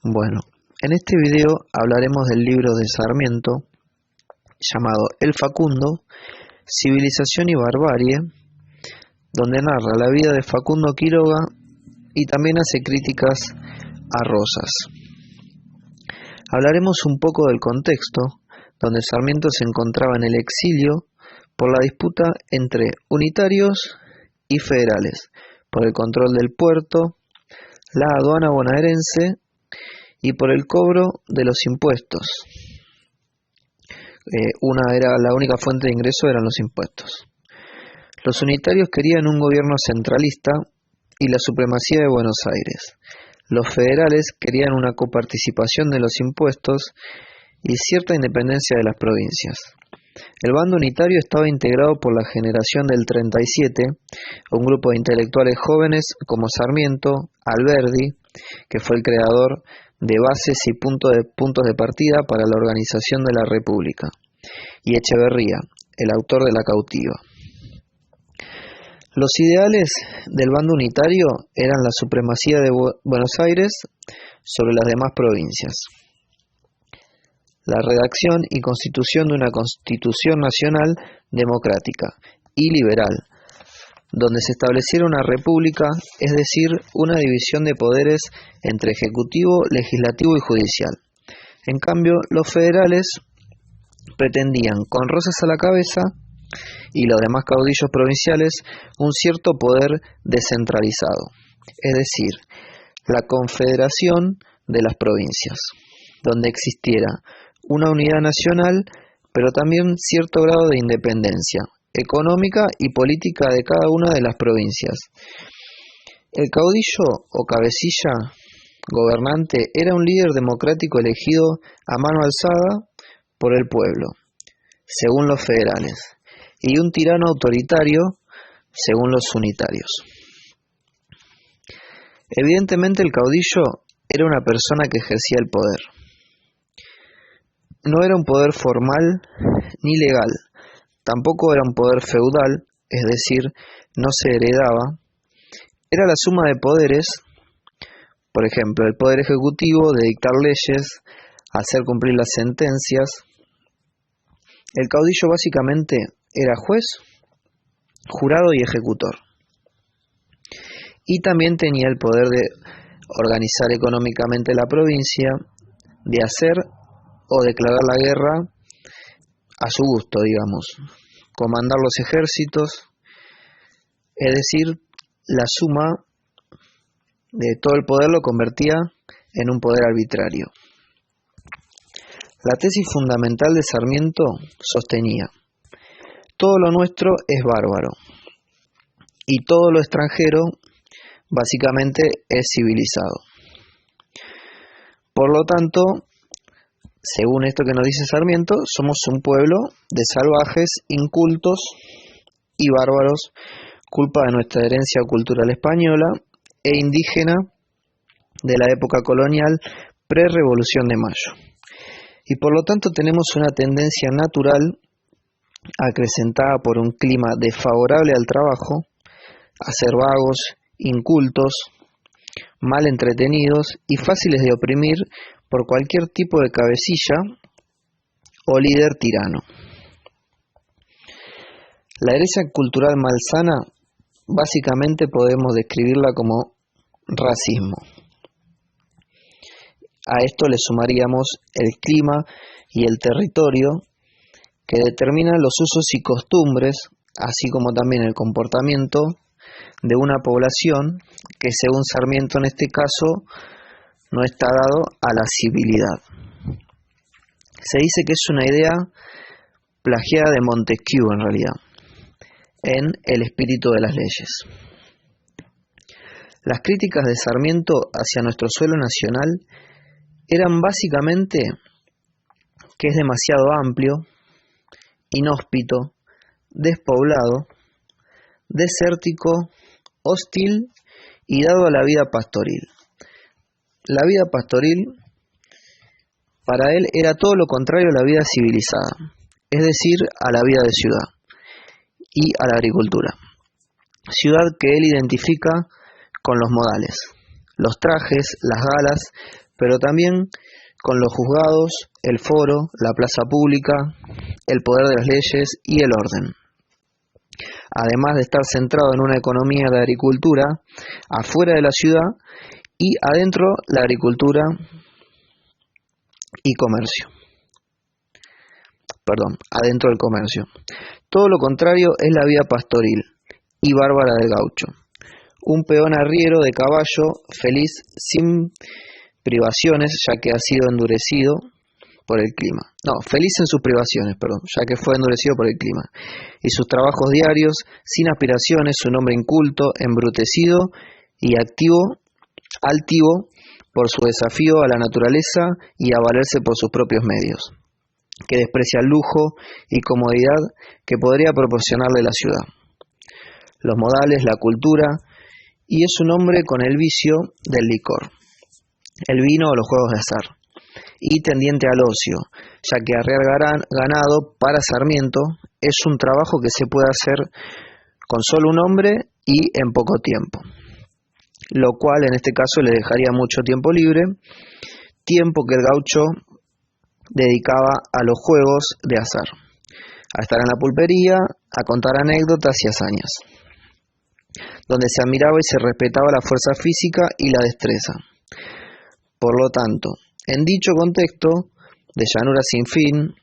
Bueno, en este video hablaremos del libro de Sarmiento llamado El Facundo, Civilización y Barbarie, donde narra la vida de Facundo Quiroga y también hace críticas a Rosas. Hablaremos un poco del contexto, donde Sarmiento se encontraba en el exilio por la disputa entre unitarios y federales, por el control del puerto, la aduana bonaerense y por el cobro de los impuestos. La única fuente de ingreso eran los impuestos. Los unitarios querían un gobierno centralista y la supremacía de Buenos Aires. Los federales querían una coparticipación de los impuestos y cierta independencia de las provincias. El bando unitario estaba integrado por la generación del 37, un grupo de intelectuales jóvenes como Sarmiento, Alberdi, que fue el creador de bases y puntos de partida para la organización de la República, y Echeverría, el autor de La Cautiva. Los ideales del bando unitario eran la supremacía de Buenos Aires sobre las demás provincias, la redacción y constitución de una constitución nacional democrática y liberal, donde se estableciera una república, es decir, una división de poderes entre ejecutivo, legislativo y judicial. En cambio, los federales pretendían, con Rosas a la cabeza y los demás caudillos provinciales, un cierto poder descentralizado, es decir, la confederación de las provincias, donde existiera una unidad nacional, pero también cierto grado de independencia económica y política de cada una de las provincias. El caudillo o cabecilla gobernante era un líder democrático elegido a mano alzada por el pueblo, según los federales, y un tirano autoritario, según los unitarios. Evidentemente el caudillo era una persona que ejercía el poder. No era un poder formal ni legal, tampoco era un poder feudal, es decir, no se heredaba. Era la suma de poderes, por ejemplo, el poder ejecutivo de dictar leyes, hacer cumplir las sentencias. El caudillo básicamente era juez, jurado y ejecutor. Y también tenía el poder de organizar económicamente la provincia, de hacer o declarar la guerra a su gusto, digamos, comandar los ejércitos, es decir, la suma de todo el poder lo convertía en un poder arbitrario. La tesis fundamental de Sarmiento sostenía: todo lo nuestro es bárbaro y todo lo extranjero básicamente es civilizado. Por lo tanto, según esto que nos dice Sarmiento, somos un pueblo de salvajes, incultos y bárbaros, culpa de nuestra herencia cultural española e indígena de la época colonial pre-Revolución de Mayo. Y por lo tanto tenemos una tendencia natural, acrecentada por un clima desfavorable al trabajo, a ser vagos, incultos, mal entretenidos y fáciles de oprimir por cualquier tipo de cabecilla o líder tirano. La herencia cultural malsana básicamente podemos describirla como racismo. A esto le sumaríamos el clima y el territorio que determinan los usos y costumbres, así como también el comportamiento de una población que, según Sarmiento en este caso, no está dado a la civilidad. Se dice que es una idea plagiada de Montesquieu en realidad, en El espíritu de las leyes. Las críticas de Sarmiento hacia nuestro suelo nacional eran básicamente que es demasiado amplio, inhóspito, despoblado, desértico, hostil y dado a la vida pastoril. La vida pastoril para él era todo lo contrario a la vida civilizada, es decir, a la vida de ciudad y a la agricultura. Ciudad que él identifica con los modales, los trajes, las galas, pero también con los juzgados, el foro, la plaza pública, el poder de las leyes y el orden. Además de estar centrado en una economía de agricultura afuera de la ciudad y adentro la agricultura y comercio. Adentro del comercio. Todo lo contrario es la vida pastoril y bárbara del gaucho. Un peón arriero de caballo feliz sin privaciones, ya que ha sido endurecido por el clima. Feliz en sus privaciones, ya que fue endurecido por el clima. Y sus trabajos diarios, sin aspiraciones, un hombre inculto, embrutecido y altivo por su desafío a la naturaleza y a valerse por sus propios medios, que desprecia el lujo y comodidad que podría proporcionarle la ciudad, los modales, la cultura, y es un hombre con el vicio del licor, el vino o los juegos de azar, y tendiente al ocio, ya que arrear ganado para Sarmiento es un trabajo que se puede hacer con solo un hombre y en poco tiempo, lo cual en este caso le dejaría mucho tiempo libre, tiempo que el gaucho dedicaba a los juegos de azar, a estar en la pulpería, a contar anécdotas y hazañas, donde se admiraba y se respetaba la fuerza física y la destreza. Por lo tanto, en dicho contexto de llanura sin fin,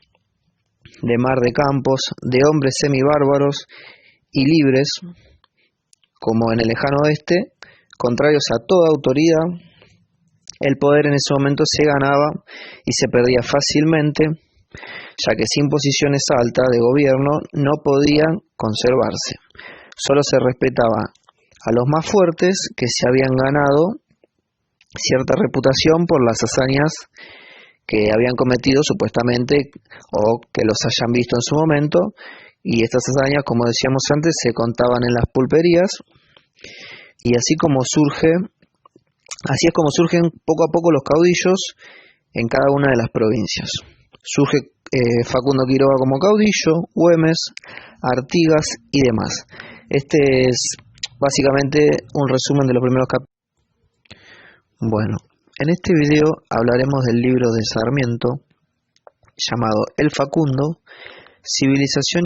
de mar de campos, de hombres semibárbaros y libres, como en el lejano oeste, contrarios a toda autoridad, el poder en ese momento se ganaba y se perdía fácilmente, ya que sin posiciones altas de gobierno no podían conservarse. Solo se respetaba a los más fuertes que se habían ganado cierta reputación por las hazañas que habían cometido supuestamente o que los hayan visto en su momento, y estas hazañas, como decíamos antes, se contaban en las pulperías, y así es como surgen poco a poco los caudillos en cada una de las provincias. Surge Facundo Quiroga como caudillo, Güemes, Artigas y demás. Este es básicamente un resumen de los primeros capítulos. Bueno, en este video hablaremos del libro de Sarmiento llamado El Facundo, Civilización